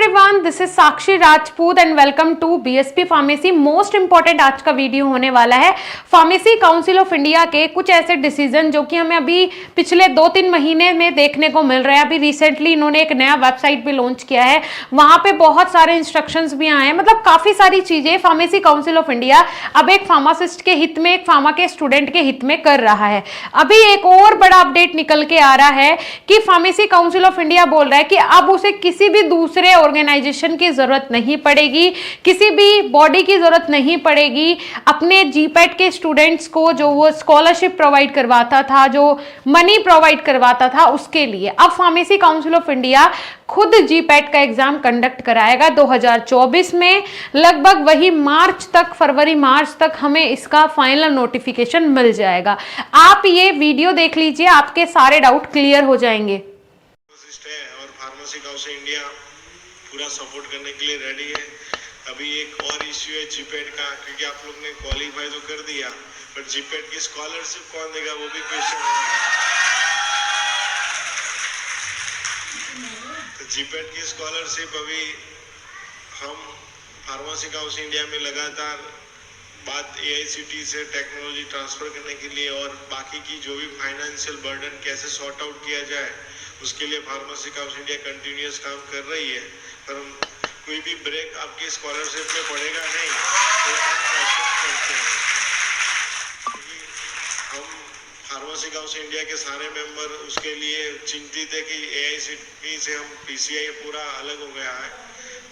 Everyone, this is Sakshi Rajput and welcome to BSP pharmacy. Most important आज का video होने वाला है फार्मेसी काउंसिल ऑफ इंडिया के कुछ ऐसे डिसीजन जो कि हमें अभी पिछले 2-3 महीने में देखने को मिल रहे हैं। अभी रिसेंटली इन्होंने एक नया वेबसाइट भी लॉन्च किया है, वहां पे बहुत सारे इंस्ट्रक्शंस भी आए हैं। मतलब काफी सारी चीजें फार्मेसी काउंसिल ऑफ इंडिया अब एक फार्मासिस्ट के हित में, एक फार्मा के स्टूडेंट के हित में कर रहा है। अभी एक और बड़ा अपडेट निकल के आ रहा है कि फार्मेसी काउंसिल ऑफ इंडिया बोल रहा है कि अब उसे किसी भी दूसरे ऑर्गेनाइजेशन की जरूरत नहीं पड़ेगी, किसी भी बॉडी की जरूरत नहीं पड़ेगी अपने जीपैट के स्टूडेंट्स को जो वो स्कॉलरशिप प्रोवाइड करवाता था, जो मनी प्रोवाइड करवाता था उसके लिए। अब फार्मेसी काउंसिल ऑफ इंडिया खुद जीपैट का एग्जाम कंडक्ट कराएगा 2024 में। लगभग वही मार्च तक, फरवरी मार्च तक हमें इसका फाइनल नोटिफिकेशन मिल जाएगा। आप ये वीडियो देख लीजिए, आपके सारे डाउट क्लियर हो जाएंगे। और फार्मेसी काउंसिल इंडिया पूरा सपोर्ट करने के लिए रेडी है। अभी एक और इश्यू है जीपैट का, क्योंकि आप लोग ने क्वालिफाई तो कर दिया, बट जीपैट की स्कॉलरशिप कौन देगा वो भी क्वेश्चन है। तो जीपैट की स्कॉलरशिप अभी हम फार्मेसी काउंसिल इंडिया में लगातार बात एआईसीटी से टेक्नोलॉजी ट्रांसफर करने के लिए और बाकी की जो भी फाइनेंशियल बर्डन कैसे सॉर्ट आउट किया जाए उसके लिए फार्मेसी काउंसिल इंडिया कंटिन्यूअस काम कर रही है। पर हम कोई भी ब्रेक आपकी स्कॉलरशिप में पड़ेगा नहीं, तो हम एक्सेप्ट करते हैं। क्योंकि हम फार्मेसी काउंसिल इंडिया के सारे मेंबर उसके लिए चिंतित है कि एआईसीटी से हम पीसीआई पूरा अलग हो गया है,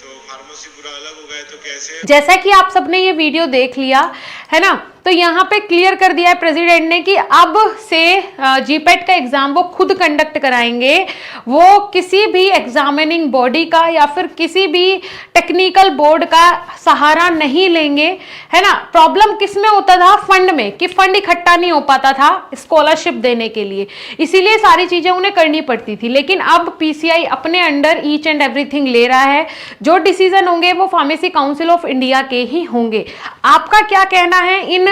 तो फार्मेसी पूरा अलग हो गया, तो कैसे। जैसा कि आप सबने ये वीडियो देख लिया है ना, तो यहाँ पे क्लियर कर दिया है प्रेसिडेंट ने कि अब से जीपैट का एग्जाम वो खुद कंडक्ट कराएंगे। वो किसी भी एग्जामिनिंग बॉडी का या फिर किसी भी टेक्निकल बोर्ड का सहारा नहीं लेंगे, है ना। प्रॉब्लम किस में होता था? फंड में, कि फंड इकट्ठा नहीं हो पाता था स्कॉलरशिप देने के लिए, इसीलिए सारी चीजें उन्हें करनी पड़ती थी। लेकिन अब पीसीआई अपने अंडर ईच एंड एवरीथिंग ले रहा है। जो डिसीजन होंगे वो फार्मेसी काउंसिल ऑफ इंडिया के ही होंगे। आपका क्या कहना है इन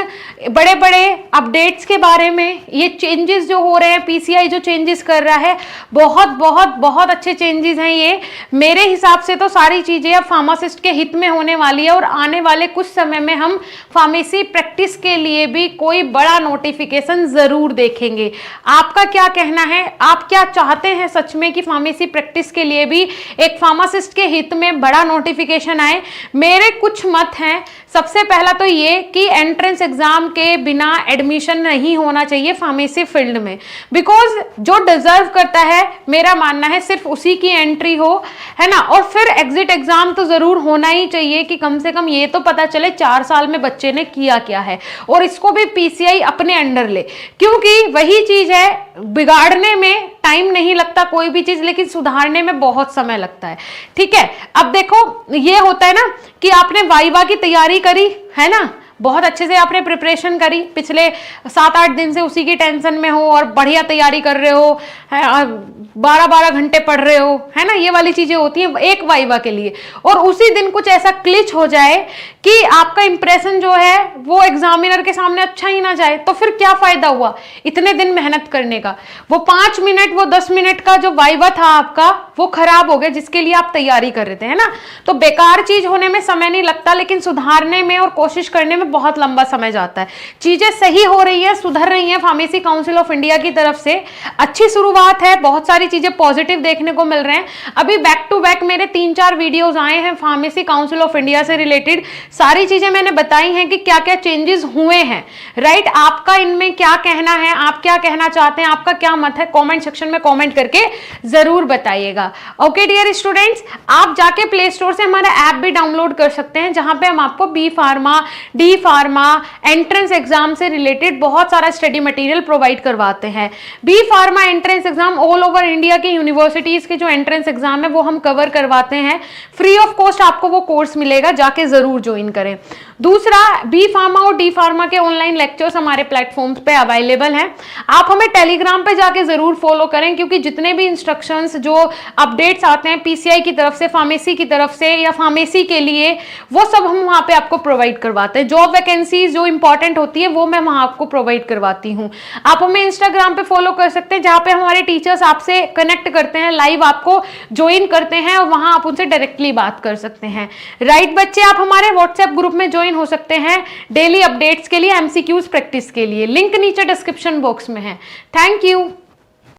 बड़े बड़े अपडेट्स के बारे में? ये चेंजेस जो हो रहे हैं, पीसीआई जो चेंजेस कर रहा है, बहुत बहुत बहुत अच्छे चेंजेस हैं ये। मेरे हिसाब से तो सारी चीजें अब फार्मासिस्ट के हित में होने वाली है और आने वाले कुछ समय में हम फार्मेसी प्रैक्टिस के लिए भी कोई बड़ा नोटिफिकेशन जरूर देखेंगे। आपका क्या कहना है? आप क्या चाहते हैं सच में कि फार्मेसी प्रैक्टिस के लिए भी एक फार्मासिस्ट के हित में बड़ा नोटिफिकेशन आए? मेरे कुछ मत हैं। सबसे पहला तो ये कि एंट्रेंस एग्जाम के बिना एडमिशन नहीं होना चाहिए फार्मेसी फील्ड में, बिकॉज जो डिजर्व करता है, मेरा मानना है सिर्फ उसी की एंट्री हो, है ना। और फिर एग्जिट एग्जाम तो जरूर होना ही चाहिए कि कम से कम ये तो पता चले 4 साल में बच्चे ने किया क्या है, और इसको भी पीसीआई अपने अंडर ले। क्योंकि वही चीज है, बिगाड़ने में टाइम नहीं लगता कोई भी चीज, लेकिन सुधारने में बहुत समय लगता है। ठीक है, अब देखो ये होता है ना कि आपने वाइवा की तैयारी करी, है ना, बहुत अच्छे से आपने प्रिपरेशन करी, पिछले 7-8 दिन से उसी की टेंशन में हो और बढ़िया तैयारी कर रहे हो, 12-12 घंटे पढ़ रहे हो, है ना। ये वाली चीजें होती हैं एक वाइवा के लिए, और उसी दिन कुछ ऐसा क्लिच हो जाए कि आपका इंप्रेशन जो है वो एग्जामिनर के सामने अच्छा ही ना जाए, तो फिर क्या फायदा हुआ इतने दिन मेहनत करने का? वो 5 मिनट, वो 10 मिनट का जो वाइवा था आपका, वो खराब हो गया जिसके लिए आप तैयारी कर रहे थे, है ना। तो बेकार चीज होने में समय नहीं लगता, लेकिन सुधारने में और कोशिश करने में बहुत लंबा समय जाता है। चीजें सही हो रही है, सुधर रही है फार्मेसी काउंसिल ऑफ इंडिया की तरफ से, अच्छी शुरुआत है, बहुत सारी चीजें पॉजिटिव देखने को मिल रहे हैं। अभी बैक टू बैक मेरे 3-4 वीडियोस आए हैं फार्मेसी काउंसिल ऑफ इंडिया से रिलेटेड, सारी चीजें मैंने बताई हैं कि क्या क्या चेंजेस हुए हैं, राइट। आपका इनमें क्या कहना है? आप क्या कहना चाहते हैं? आपका क्या मत है? कमेंट सेक्शन में कमेंट करके जरूर बताइएगा। ओके डियर स्टूडेंट्स, आप जाके प्ले स्टोर से हमारा ऐप भी डाउनलोड कर सकते हैं, जहां पे हम आपको B pharma, D pharma, entrance exam से रिलेटेड बहुत सारा स्टडी मटेरियल प्रोवाइड करवाते हैं। B pharma entrance exam all over India के यूनिवर्सिटीज के जो एंट्रेंस एग्जाम है वो हम कवर करवाते हैं। फ्री ऑफ कॉस्ट आपको वो कोर्स मिलेगा, जाके जरूर ज्वाइन करें। दूसरा, बी फार्मा और डी फार्मा के ऑनलाइन लेक्चर्स हमारे प्लेटफॉर्म्स पे अवेलेबल हैं। आप हमें टेलीग्राम पे जाके जरूर फॉलो करें, क्योंकि जितने भी इंस्ट्रक्शंस, जो अपडेट्स आते हैं पीसीआई की तरफ से, फार्मेसी की तरफ से या फार्मेसी के लिए, वो सब हम वहां पे आपको प्रोवाइड करवाते हैं। जॉब जॉब वैकेंसीज जो इंपॉर्टेंट होती है वो मैं वहां आपको प्रोवाइड करवाती हूँ। आप हमें इंस्टाग्राम पे फॉलो कर सकते हैं, जहाँ पे हमारे टीचर्स आपसे कनेक्ट करते हैं, लाइव आपको ज्वाइन करते हैं और वहां आप उनसे डायरेक्टली बात कर सकते हैं। राइट बच्चे, आप हमारे व्हाट्सएप ग्रुप में ज्वाइन हो सकते हैं डेली अपडेट्स के लिए, एमसीक्यूज प्रैक्टिस के लिए। लिंक नीचे डिस्क्रिप्शन बॉक्स में है। Thank you.